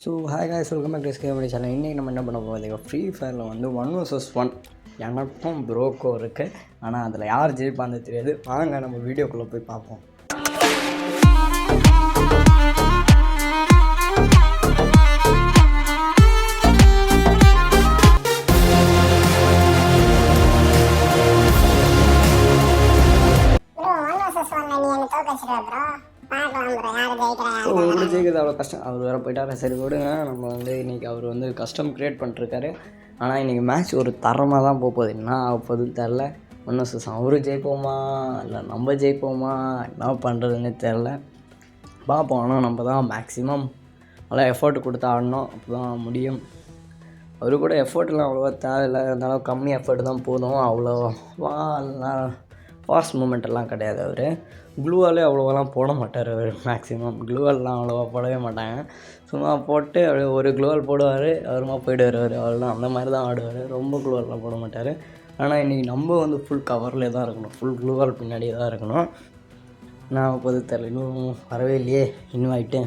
So hi guys, welcome back to ஸ்கேமடி channel. இன்றைக்கி நம்ம என்ன பண்ண போகிறோம், ஃப்ரீ ஃபயரில் வந்து 1 vs 1 எனக்கும் ப்ரோக்கோ இருக்குது. ஆனால் அதில் யார் ஜெயிப்பான்னு தெரியாது. வாங்க நம்ம வீடியோக்குள்ளே போய் பார்ப்போம். எப்படி ஜெயிக்கிறது அவ்வளோ கஷ்டம். அவர் வேறு போயிட்டாரு. சரி விடுங்க, நம்ம வந்து இன்றைக்கி அவர் வந்து கஸ்டம் க்ரியேட் பண்ணிருக்காரு. ஆனால் இன்றைக்கி மேட்ச் ஒரு தரமாக தான் போகுது. என்ன ஆக போகுதுன்னு தெரில. 1 vs அவரு ஜெயிப்போமா இல்லை நம்ம ஜெயிப்போமா, என்ன பண்ணுறதுன்னு தெரில. பார்ப்போம். ஆனால் நம்ம தான் மேக்ஸிமம் நல்லா எஃபர்ட் கொடுத்து ஆடணும், அப்போ தான் முடியும். அவரு கூட எஃபர்ட்லாம் அவ்வளோவா தேவையில்லை, இருந்தாலும் கம்மி எஃபர்ட் தான் போதும். அவ்வளோவா ஃபாஸ்ட் மூமெண்ட்டெல்லாம் கிடையாது. அவர் க்ளூவாலே அவ்வளோவெல்லாம் போட மாட்டார். அவர் மேக்ஸிமம் க்ளூவெல்லாம் அவ்வளோவா போடவே மாட்டாங்க. சும்மா போட்டு அப்படியே ஒரு க்ளூவல் போடுவார், அவருமா போய்ட்டு வருவார். அவ்வளோதான், அந்த மாதிரி தான் ஆடுவார். ரொம்ப க்ளூவெல்லாம் போட மாட்டார். ஆனால் இன்றைக்கி நம்ம வந்து ஃபுல் கவர்லேயே தான் இருக்கணும், ஃபுல் க்ளூவல் பின்னாடியே தான் இருக்கணும். நான் பொது தெரியல, இன்னும் வரவே இல்லையே இன்வைட்டு.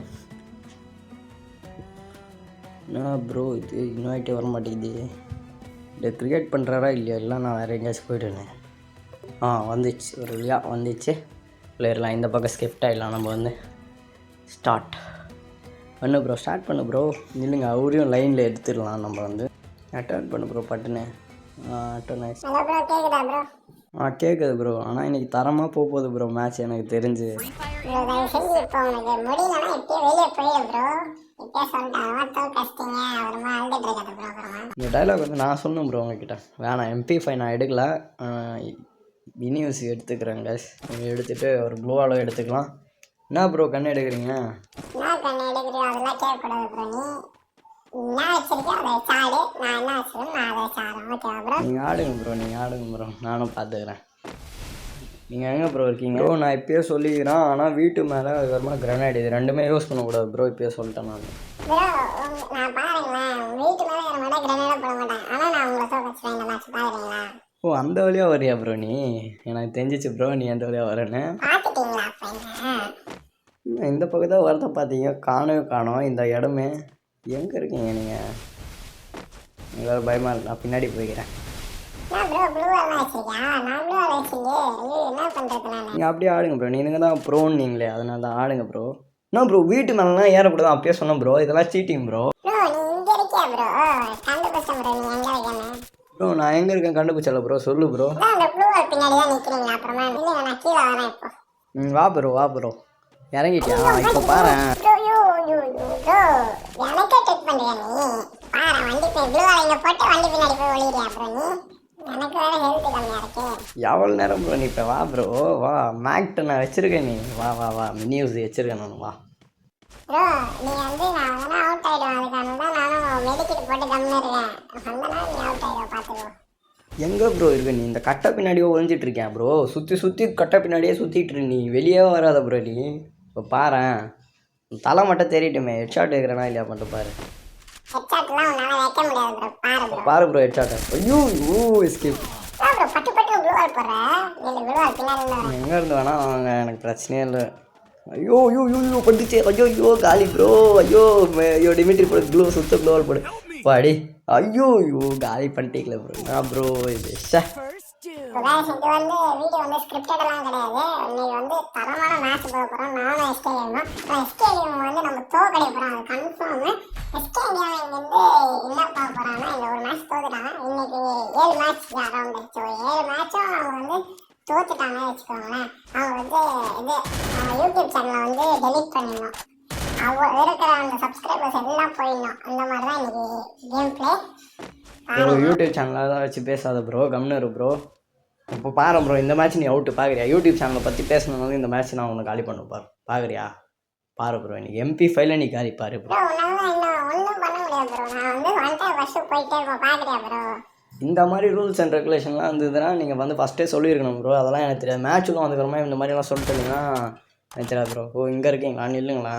நான் ப்ரோ இது இன்வைட்டே வர மாட்டேங்குது. இதை க்ரியேட் பண்ணுறாரா இல்லையா, இல்லை நான் வேறு எங்கேயாச்சும் போய்ட்டுனேன். வந்துச்சு, ஒரு வழியாக வந்துச்சு. பிளேயர்லாம் இந்த பக்கம் ஸ்கிஃப்ட் ஆகிடலாம். நம்ம வந்து ஸ்டார்ட் பண்ணு ப்ரோ, ஸ்டார்ட் பண்ணு ப்ரோ. இல்லைங்க, அவரையும் லைனில் எடுத்துடலாம். நம்ம வந்து அட்டன் பண்ணு ப்ரோ, பட்டுன்னு அட்டன் ஆயிடுச்சு. கேட்குது ப்ரோ. ஆனால் இன்றைக்கி தரமாக போகுது ப்ரோ மேட்ச் எனக்கு தெரிஞ்சு. இந்த டைலாக் வந்து நான் சொன்னேன் ப்ரோ உங்ககிட்ட. வேணாம், MP5 நான் எடுக்கல, மினியூஸ் எடுத்துக்கிறேன் கைஸ். நீங்கள் எடுத்துகிட்டு ஒரு க்ளோவாலோ எடுத்துக்கலாம். என்ன ப்ரோ கண்ணு எடுக்கிறீங்க? நீங்கள் ஆடுங்க ப்ரோ, நீங்கள் ஆடுங்க ப்ரோ, நானும் பார்த்துக்கிறேன். நீங்கள் எங்கே ப்ரோ இருக்கீங்க? ப்ரோ நான் இப்போயே சொல்லிக்கிறேன், ஆனால் வீட்டு மேலே அதுக்கப்புறமா கிரனைட், இது ரெண்டுமே யூஸ் பண்ணக்கூடாது ப்ரோ. இப்போயே சொல்லிட்டேன் நான். ஓ, அந்த வழியாக வரியா ப்ரோ நீ? எனக்கு தெரிஞ்சிச்சு ப்ரோ நீ அந்த வழியாக வரேன்னு. இந்த பக்கம் தான் வரத பார்த்தீங்க, காணோம் இந்த இடமே. எங்கே இருக்கீங்க நீங்கள்? எங்களால் பயமாக இருக்கு, நான் பின்னாடி போய்க்கிறேன். நீங்கள் அப்படியே ஆடுங்க ப்ரோ, நீங்கள் தான் ப்ரோன்னு நீங்களே, அதனால தான் ஆடுங்க ப்ரோ. என்ன ப்ரோ வீட்டு மேலாம் ஏறக்கூடாது அப்பயே சொன்னேன் ப்ரோ. இதெல்லாம் சீட்டிங் ப்ரோ. ப்ரோ நான் எங்கே இருக்கேன் கண்டுபிடிச்சல ப்ரோ, சொல்லு ப்ரோ. வா ப்ரோ, வா ப்ரோ. இறங்கிட்டியா? இப்போ பாரு. எவ்வளோ நேரம் ப்ரோ நீ? இப்போ வா ப்ரோ, வா. மேக்ட்ட நான் வச்சுருக்கேன், நீ வா வா வா. மினியூஸ் வச்சுருக்கேன் நான், வா. எங்கே ப்ரோ இருக்கு நீ? இந்த கட்டை பின்னாடியே ஒழிஞ்சிட்டு இருக்கேன் ப்ரோ. சுற்றி கட்டை பின்னாடியே சுற்றிட்டு இரு. நீ வெளியே வராத ப்ரோ நீ. இப்போ பாரு, தலை மட்டும் தெரியிட்டுமே. ஹெட்ஷாட் இருக்கிறேனா இல்லையா மட்டும் பாரு. பாரு ப்ரோ ஹெட்ஷாட். ஐயோ எஸ்கேப். எங்கே இருந்து வேணா வாங்க, எனக்கு பிரச்சனையே இல்லை. ஐயோ ஐயோ ஐயோ பட்டுச்சு. ஐயோ காலி ப்ரோ. ஐயோ டிமிட்ரி போடு, க்ளோ சுத்த க்ளோவால் போடு பாடி. ஐயோ காலி பண்ணிட்டீங்களே ப்ரோ. நான் ப்ரோ இது தோத்துட்டாங்க வச்சுக்கோங்களேன். அவங்க வந்து யூடியூப் சேனலை வந்து டெலிட் பண்ணிடணும். இருக்கிற அந்த சப்ஸ்கிரைபர்ஸ் எல்லாம் போயிடணும். அந்த மாதிரி தான் இன்னைக்கு கேம் பிளே. ப்ரோ யூடியூப் சேனலில் தான் வச்சு பேசாத ப்ரோ, கம்னரு ப்ரோ. இப்போ பாரு ப்ரோ, இந்த மேட்ச் நீ அவுட்டு பார்க்குறியா? யூடியூப் சேனலை பற்றி பேசணும்னாலும் இந்த மேட்ச் நான் உன்னை காலி பண்ண பார்க்குறியா? பாரு ப்ரோ, இன்னைக்கு MP5 நீ காலி பாரு ப்ரோ. ஒன்றும் பண்ண முடியாது ப்ரோ. நான் வந்து ஒன் ஃபஸ்ட்டு போயிட்டே இருக்கோம், பார்க்குறியா ப்ரோ? இந்த மாதிரி ரூல்ஸ் அண்ட் ரெகுலேஷன்லாம் இருந்ததுன்னா நீங்கள் வந்து ஃபஸ்ட்டே சொல்லியிருக்கணும் ப்ரோ. அதெல்லாம் எனக்கு தெரியாது. மேட்ச்சுக்கும் வந்துக்கிறோமா இந்த மாதிரிலாம் சொல்லிட்டுங்கன்னா எனக்கு தெரியாது ப்ரோ. ஓ இங்கே இருக்கீங்களா? இல்லைங்களா?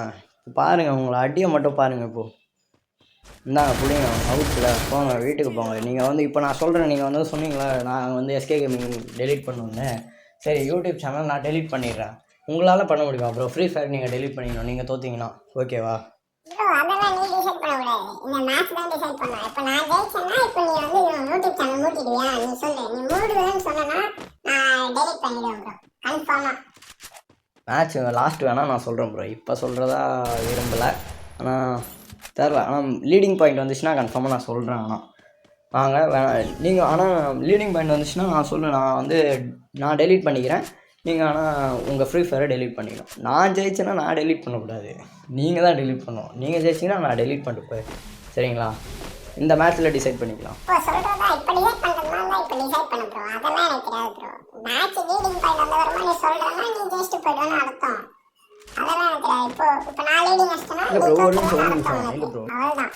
பாருங்கள், உங்களை அடியை மட்டும் பாருங்கள். இப்போது இந்தாங்க பிள்ளைங்க அவுட்டில் போங்க, வீட்டுக்கு போங்க. நீங்கள் வந்து இப்போ நான் சொல்கிறேன், நீங்கள் வந்து சொன்னீங்களா நான் வந்து SK கேமிங் டெலிட் பண்ணுவேன்னு. சரி, யூடியூப் சேனல் நான் டெலிட் பண்ணிடுறேன். உங்களால் பண்ண முடியுமா ப்ரோ? ஃப்ரீ ஃபயர் நீங்கள் டெலிட் பண்ணிடணும் நீங்கள் தோற்றிங்கன்னா, ஓகேவா? மேட்ச் தான் டிசைட் பண்ணுவேன். இப்போ நான் ஜெயிச்சேன்னா இப்போ நீ வந்து யூடியூப் சேனல் மூட்டிடுவியா? நீ சொல்லு. நீ மூடுவேன்னு சொன்னா நான் டெலிட் பண்ணிடுவேன் ப்ரோ, கன்ஃபார்மா. மேட்ச் லாஸ்ட் வேணால் நான் சொல்கிறேன் ப்ரோ, இப்போ சொல்கிறதா விரும்பலை. ஆனால் தெரில, ஆனால் லீடிங் பாயிண்ட் வந்துச்சுன்னா கன்ஃபார்மாக நான் சொல்கிறேன். ஆனால் வாங்க வேணாம் நீங்கள், ஆனால் லீடிங் பாயிண்ட் வந்துச்சுன்னா நான் சொல்லுவேன், நான் டெலீட் பண்ணிக்கிறேன். நீங்கள் ஆனால் உங்கள் ஃப்ரீ ஃபயரை டெலீட் பண்ணிக்கணும். நான் ஜெயிச்சேன்னா நான் டெலீட் பண்ணக்கூடாது, நீங்கள் தான் டெலீட் பண்ணணும். நீங்கள் ஜெயிச்சிங்கன்னா நான் டெலீட் பண்ணிட்டு போய், சரிங்களா? இந்த மேட்ச்சில் டிசைட் பண்ணிக்கலாம். இப்போ சொல்கிறதா இப்போ டிசைட் பண்ணுறதுனால தான் இப்போ டிசைட் பண்ண ப்ரோ, அதெல்லாம் எனக்கு தெரியாது ப்ரோ. மேட்ச் லீடிங் பாயிண்ட் வந்த வருமா நீ சொல்கிறேன்னா நீ ஜெயிச்சுட்டு போய்டுவேன்னு அர்த்தம். அதெல்லாம் எனக்கு தெரியாது. இப்போ நான் லீடிங் வச்சிட்டேன்னா நீ தோத்துட்டேன்னு அவ்வளோதான்.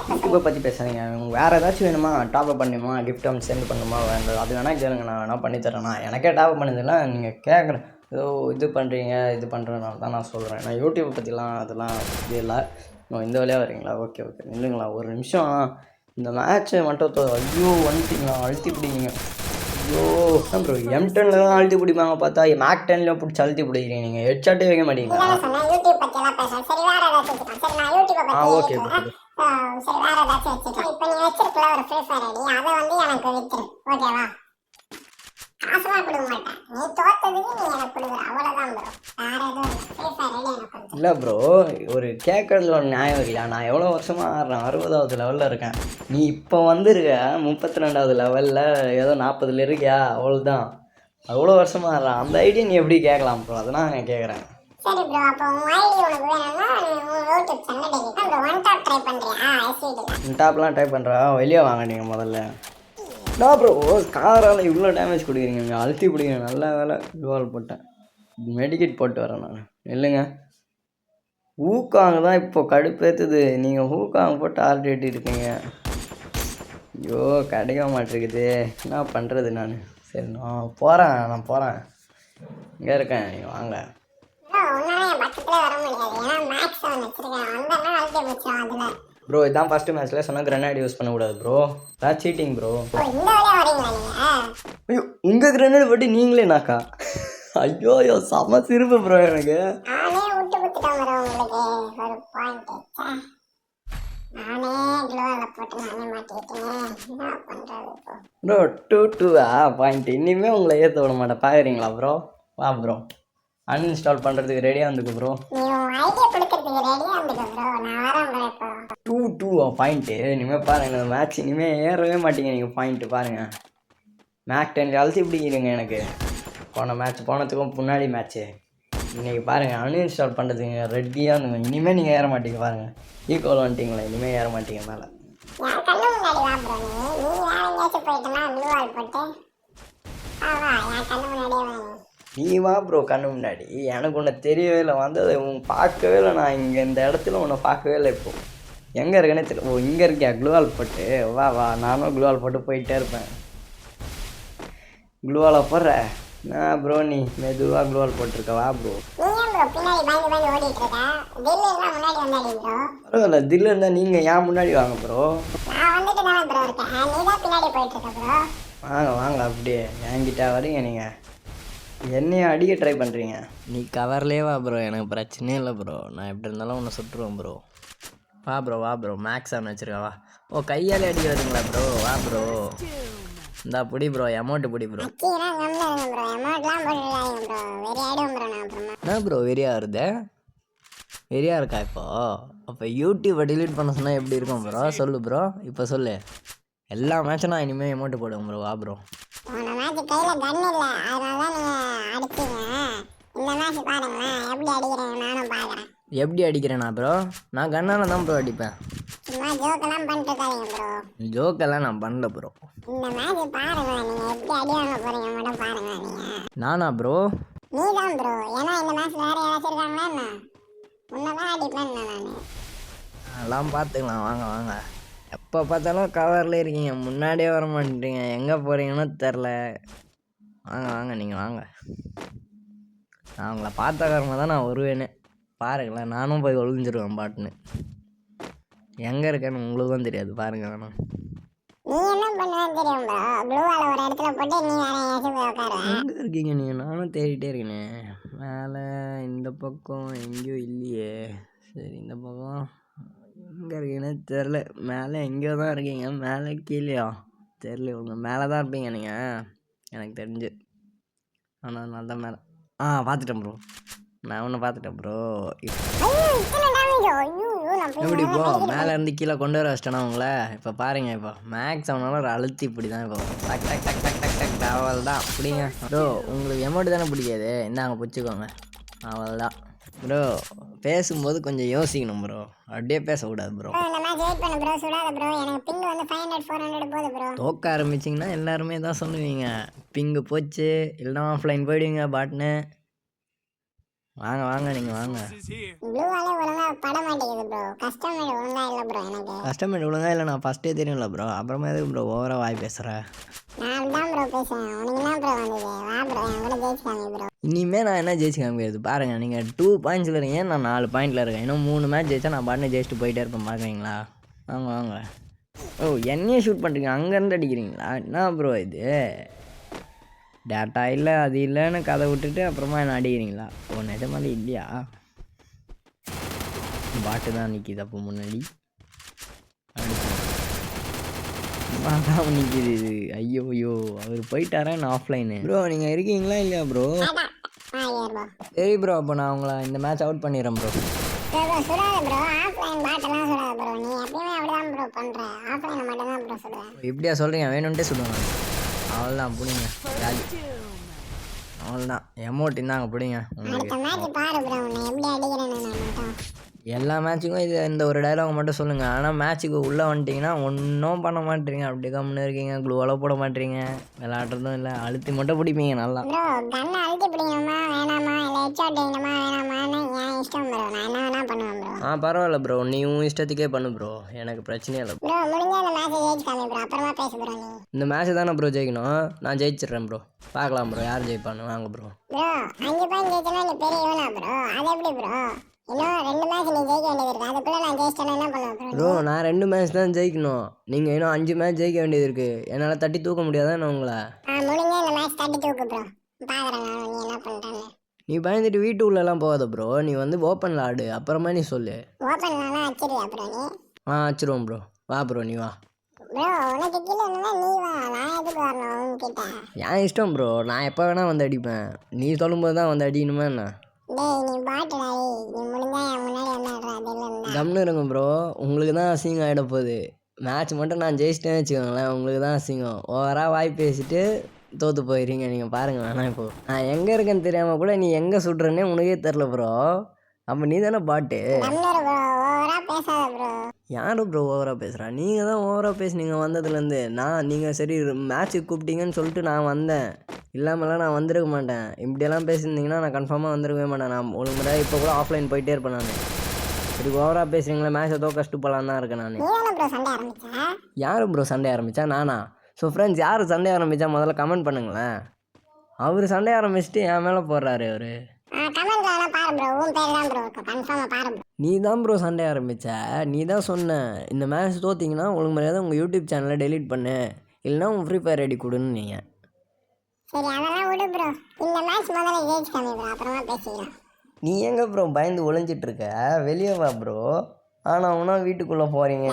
யூடியூப்பை பற்றி பேசுகிறீங்க, வேறு ஏதாச்சும் வேணுமா? டாப்அப் பண்ணுமா? கிஃப்ட் அமௌண்ட் சென்ட் பண்ணுமா? வேண்டாம், அது வேணால் கேளுங்க, நான் வேணால் பண்ணித்தரேண்ணா. எனக்கே டாப்அப் பண்ணதெல்லாம் நீங்கள் கேட்குறேன், ஏதோ இது பண்ணுறீங்க இது பண்ணுறதுனால தான் நான் சொல்கிறேன். நான் யூடியூப்பை பற்றிலாம் அதெல்லாம் இது இல்லை. இந்த வழியாக வரீங்களா? ஓகே ஓகே, இல்லைங்களா ஒரு நிமிஷம். இந்த மேட்ச்சை மட்டும் ஐயோ வந்துட்டீங்களா? அழுத்தி பிடிங்க. ஐயோ ப்ரோ, M10 தான் அழுத்தி பிடிப்பாங்க, பார்த்தா மேக் 10 பிடிச்சி அழுத்தி பிடிக்கிறீங்க. நீங்கள் ஹெட்ஷாட்டே வைக்க மாட்டீங்களா? Okay okay. சரி வேற ஏதாச்சும் வச்சுக்கலாம். இப்போ நீ வச்சிருக்கல ஒரு ஃப்ரீ ஃபயர் ஐடி, அதை வந்து எனக்கு வித்துரு, ஓகேவா? காசுலாம் கொடுக்க மாட்டேன், நீ தோத்ததுக்கு நீ எனக்கு கொடுக்குற, அவ்வளோதான் ப்ரோ. வேற எதுவும் ஃப்ரீ ஃபயர் ஐடி எனக்கு இல்லை ப்ரோ, ஒரு கேட்கறதுல ஒரு நியாயம் இல்லையா? நான் எவ்வளோ வருஷமாக ஆடுறேன், 60வது லெவலில் இருக்கேன். நீ இப்போ வந்துருக்க 32வது லெவலில், ஏதோ 40ல் இருக்கியா, அவ்வளோதான். அவ்வளோ வருஷமாக ஆடுறேன், அந்த ஐடியா நீ எப்படி கேட்கலாம் ப்ரோ? அதெல்லாம் நான் கேட்குறேன். சரி ப்ரோ, அப்போ உன் ஐடி உனக்கு வேணும்னா யூடியூப் சேனல் டெலிட் பண்ணு. ஒன் டாப் ட்ரை பண்ணுறியா? எஸ்விடியில் டாப்லாம் ட்ரை பண்ணுறா, வெளியே வாங்க நீங்கள் முதல்ல. நான் ப்ரோ காரால் இவ்வளோ டேமேஜ் கொடுக்குறீங்க, நீங்கள் அழுத்தி பிடிக்கிறீங்க. நல்ல வேலை டுவால் போட்டேன், மெடிக்கெட் போட்டு வரேன் நான். இல்லைங்க, ஊக்காங்க தான் இப்போ கடுப்பேற்றுது. நீங்கள் ஊக்காங்க போட்டு ஆல்ரெடி இருக்கீங்க. ஐயோ கிடைக்க மாட்டேங்குது, என்ன பண்ணுறது நான்? சரி நான் போகிறேன், இங்கே இருக்கேன், நீங்கள் வாங்க. ப்ரோ இதான் ஃபர்ஸ்ட் மேட்ச்ல சொன்ன கிரனேட் யூஸ் பண்ணக்கூடாது ப்ரோ, அதான் சீட்டிங் ப்ரோ. ஐயோ உங்கள் கிரனேட் பற்றி நீங்களே நாக்கா? ஐயோ ஐயோ செம சிரிப்பு ப்ரோ எனக்கு. Bro 2-2 point. இனிமேல் உங்களை ஏற்ற விட மாட்டேன், பார்க்குறீங்களா ப்ரோ? வா ப்ரோ, அன்இன்ஸ்டால் பண்ணுறதுக்கு ரெடியாக இருந்துக்கு ப்ரோ. 2-2 பாயிண்ட்டு. இனிமேல் பாருங்கள், இந்த மேட்ச் இனிமேல் ஏறவே மாட்டீங்க நீங்கள். பாயிண்ட்டு பாருங்கள், மேக் 10 அழுத்தி பிடிக்கிறீங்க எனக்கு. போன மேட்ச் போனதுக்கும் முன்னாடி மேட்ச்சு இன்றைக்கி பாருங்கள், அன்இன்ஸ்டால் பண்ணுறதுக்கு ரெடியாக இருந்துங்க. இனிமேல் நீங்கள் ஏற மாட்டீங்க பாருங்கள், ஈக்குவல் வந்துட்டீங்களா? இனிமேல் ஏற மாட்டீங்க மேலே. நீ வா ப்ரோ கண்ணு முன்னாடி, எனக்கு உன்னை தெரியவே இல்லை, வந்தது பார்க்கவே இல்லை. நான் இங்கே இந்த இடத்துல உன்னை பார்க்கவே இல்லை. இப்போது எங்கே இருக்கேனே தெரியல. ஓ இங்கே இருக்கியா? க்ளூவால் போட்டு வா வா, நானும் க்ளூவால் போட்டு போயிட்டே இருப்பேன். க்ளூவாலை போடுற நான் ப்ரோ, நீ மெதுவாக க்ளூவால் போட்டிருக்க. வா ப்ரோ. பரவாயில்ல, தில்லு இருந்தால் நீங்கள் ஏன் முன்னாடி வாங்க ப்ரோ. வாங்க வாங்க, அப்படியே என்கிட்ட வரீங்க நீங்கள், என்னைய அடிக்க ட்ரை பண்ணுறீங்க. நீ கவர்லேயே வா ப்ரோ, எனக்கு பிரச்சனையே இல்லை ப்ரோ. நான் எப்படி இருந்தாலும் உன்னை சுட்டுருவேன் ப்ரோ. வா ப்ரோ மேக்ஸ் ஆன் வச்சுருக்கா. வா. ஓ கையாலே அடிக்கிறதுங்களா ப்ரோ? வா ப்ரோ, இந்தா பிடி ப்ரோ, அமௌண்ட்டு பிடி ப்ரோ. என்ன ப்ரோ வெறியா வருது? வெறியா இருக்கா இப்போ? அப்போ யூடியூப்பை டிலீட் பண்ண சொன்னால் எப்படி இருக்கும் ப்ரோ? சொல்லு ப்ரோ, இப்போ சொல்லு. எல்லா மேட்சும் நான் இனிமேல் அமௌண்ட்டு போடுவேன் ப்ரோ. வா ப்ரோ. எப்படி அடிக்கிறேனா ப்ரோ? நான் கண்ணால தான் ப்ரோ அடிப்பேன். ஜோக்கெல்லாம் நான் பண்ணல ப்ரோ. நானா ப்ரோ? நீதான் ப்ரோ, ஏன்னா இந்த மேட்ச் வேற யாராச்சும் இருக்காங்களா என்ன? உன்னதான் அடிப்பேன் நான். அதெல்லாம் பார்த்துக்கலாம், வாங்க வாங்க. எப்போ பார்த்தாலும் கவரில் இருக்கீங்க, முன்னாடியே வர மாட்டேறீங்க, எங்கே போகிறீங்கன்னு தெரில. வாங்க வாங்க, நீங்கள் வாங்க. நான் உங்களை பார்த்த காரணமாக தான் நான் வருவேன்னு பாருங்களேன். நானும் போய் ஒழிஞ்சிருவேன் பாட்டுன்னு. எங்கே இருக்கேன்னு உங்களுக்கும் தெரியாது, பாருங்க. வேணும் நீ என்ன பண்ணுவேன்னு தெரியும் ப்ரோ. ப்ளூவால ஒரு இடத்துல போட்டு நீ வேற எங்கேயாச்சும் போய் உட்காருவேன். எங்கே இருக்கீங்க நீங்கள்? நானும் தேடிட்டே இருக்கேனே. மேலே இந்த பக்கம் எங்கேயும் இல்லையே. சரி இந்த பக்கம் எங்கே இருக்கீங்கன்னே தெரில. மேலே எங்கேயோ தான் இருக்கீங்க. மேலே கீழேயா தெரில. உங்கள் மேலே தான் இருப்பீங்க நீங்கள் எனக்கு தெரிஞ்சு. ஆனால் நான் தான் மேலே பார்த்துட்டேன் ப்ரோ. நான் ஒன்று பார்த்துட்டேன் ப்ரோ. எப்படி ப்ரோ மேலே இருந்து கீழே கொண்டு வர வச்சிட்டேனா உங்களை? இப்போ பாருங்கள், இப்போ மேக்ஸ் அவனால ஒரு அழுத்தி இப்படி தான் இப்போ டக் டக் டக் டக் டக் டக் அவள் தான் அப்படிங்க ப்ரோ. உங்களுக்கு எமௌண்ட் தானே பிடிக்காது, இந்தாங்க பிடிச்சிக்கோங்க. அவள் தான் ப்ரோ. பேசும்போது கொஞ்சம் யோசிக்கணும் ப்ரோ, அப்படியே பேசக்கூடாது ப்ரோ. தோக்க ஆரம்பிச்சிங்கன்னா எல்லாருமே தான் சொல்லுவீங்க பிங்கு போச்சு, இல்லைனா ஆஃப்லைன் போயிடுவீங்க பாட்னு. வாங்க வாங்க நீங்கள் வாங்க. கஸ்டமர் ஒழுங்கா இல்லை, நான் ஃபஸ்ட்டே தெரியும்ல ப்ரோ. அப்புறமா எதுக்கு ப்ரோ ஓவராக வாய் பேசுகிறேன்? இனிமேல் நான் என்ன ஜெயிச்சு காமிக்கிறது பாருங்கள். நீங்கள் 2 பாயிண்ட்ஸில் இருக்கீங்க, நான் 4 பாயிண்டில் இருக்கேன். இன்னும் 3 மேட்ச் ஜெயிச்சா நான் பாட்டு ஜெயிச்சுட்டு போயிட்டே இருப்பேன். பார்க்குறீங்களா? வாங்க வாங்க. ஓ என்னையே ஷூட் பண்ணுறீங்க, அங்கேருந்து அடிக்கிறீங்களா? என்ன ப்ரோ இது? டேட்டா இல்லை அது இல்லைன்னு கதை விட்டுட்டு அப்புறமா என்ன அடிக்கிறீங்களா? ஓ நிஜமாலே இல்லையா? பாட்டு தான் நிற்கிது அப்போ முன்னாடி தான் நிற்கிது இது. ஐயோ ஐயோ அவர் போயிட்டாரா என்ன ஆஃப்லைனு? ப்ரோ நீங்கள் இருக்கீங்களா இல்லையா ப்ரோ? சரி ப்ரோ, அப்போ நான் உங்களை இந்த மேட்ச் அவுட் பண்ணிடுறேன் ப்ரோ. இப்படியா சொல்கிறீங்க? வேணும்ன்ட்டே சொல்லுவாங்க. அவ்வளோதான் பிடிங்க ஜாலி. அவ்வளோதான் எமௌண்ட் இந்தாங்க பிடிங்க. எல்லா மேட்சுக்கும் இது இந்த ஒரு டைலாக் மட்டும் சொல்லுங்கள். ஆனால் மேட்ச்சுக்கு உள்ளே வந்துட்டிங்கன்னா ஒன்றும் பண்ண மாட்டீங்க, அப்படி கம்முன்னு இருக்கீங்க. க்ளூவெல்லாம் போட மாட்டீங்க, விளையாடுறதும் இல்லை, அழுத்தி மட்டும் பிடிப்பீங்க நல்லா. பரவாயில்ல ப்ரோ, நீ உன் இஷ்டத்துக்கே பண்ணு ப்ரோ, எனக்கு பிரச்சனையே இல்லை. இந்த மேட்ச் தானே ப்ரோ ஜெயிக்கணும், நான் ஜெயிச்சிடுறேன் ப்ரோ. பார்க்கலாம் ப்ரோ யார் ஜெயிப்பான்னு. வாங்க ப்ரோ. ப்ரோ நான் 2 மேட்ச் தான் ஜெயிக்கணும், நீங்கள் இன்னும் 5 மேட்ச் ஜெயிக்க வேண்டியது இருக்குது. என்னால் தட்டி தூக்க முடியாதான் உங்களை. நீ பயந்துட்டு வீட்டு உள்ளெல்லாம் போகாத ப்ரோ, நீ வந்து ஓப்பனில் ஆடு, அப்புறமா நீ சொல்லு. வச்சிருவோம் ப்ரோ. வா ப்ரோ நீ வா. என் இஷ்டம் ப்ரோ, நான் எப்போ வேணால் வந்து அடிப்பேன். நீ சொல்லும்போது தான் வந்து அடிக்கணுமா என்ன? கம்னு இருங்க ப்ரோ, உங்களுக்கு தான் அசிங்கம் ஆகிட போகுது. மேட்ச் மட்டும் நான் ஜெயிச்சிட்டேன்னு வச்சுக்கோங்களேன், உங்களுக்கு தான் அசிங்கம். ஓவராக வாய் பேசிட்டு தோற்று போயிடுறீங்க. நீங்கள் பாருங்கள் வேணாம். இப்போ நான் எங்கே இருக்கேன்னு தெரியாமல் கூட நீ எங்கே சுடுறேன்னே உனக்கே தெரில ப்ரோ. அப்போ நீ தானே பாட்டு. யாரும் ப்ரோ ஓவராக பேசுகிறா? நீங்கள் தான் ஓவராக பேசுனீங்க வந்ததுலேருந்து. நீங்கள் சரி மேட்ச்சுக்கு கூப்பிட்டீங்கன்னு சொல்லிட்டு நான் வந்தேன், இல்லாமலாம் நான் வந்திருக்க மாட்டேன். இப்படியெல்லாம் பேசியிருந்தீங்கன்னா நான் கன்ஃபார்மாக வந்திருக்கவே மாட்டேன். நான் ஒரு முறை இப்போ கூட ஆஃப்லைன் போயிட்டே இருப்பேன். நான் சரி ஓவராக பேசுகிறீங்களா? மேட்ச்சை கஷ்டம் போகலான்னு தான் இருக்கேன் நான். யாரும் ப்ரோ சண்டை ஆரம்பித்தா? நானா? ஸோ ஃப்ரெண்ட்ஸ், யார் சண்டை ஆரம்பித்தா முதல்ல கமெண்ட் பண்ணுங்களேன். அவர் சண்டை ஆரம்பிச்சுட்டு என் மேலே போடுறாரு அவர். நீ தான் ப்ரோ சண்டை ஆரம்பித்த. நீ தான் சொன்ன இந்த மேட்ச் தோற்றிங்கன்னா உங்களுக்கு மரியாதை உங்கள் யூடியூப் சேனலை டெலீட் பண்ணு, இல்லைனா உங்கள் ஃப்ரீ ஃபயர் ஐடி கொடுன்னு. நீங்கள் நீ எங்கே ப்ரோ பயந்து ஒளிஞ்சிட்ருக்க? வெளியே வா ப்ரோ. ஆனால் உனா வீட்டுக்குள்ளே போகிறீங்க.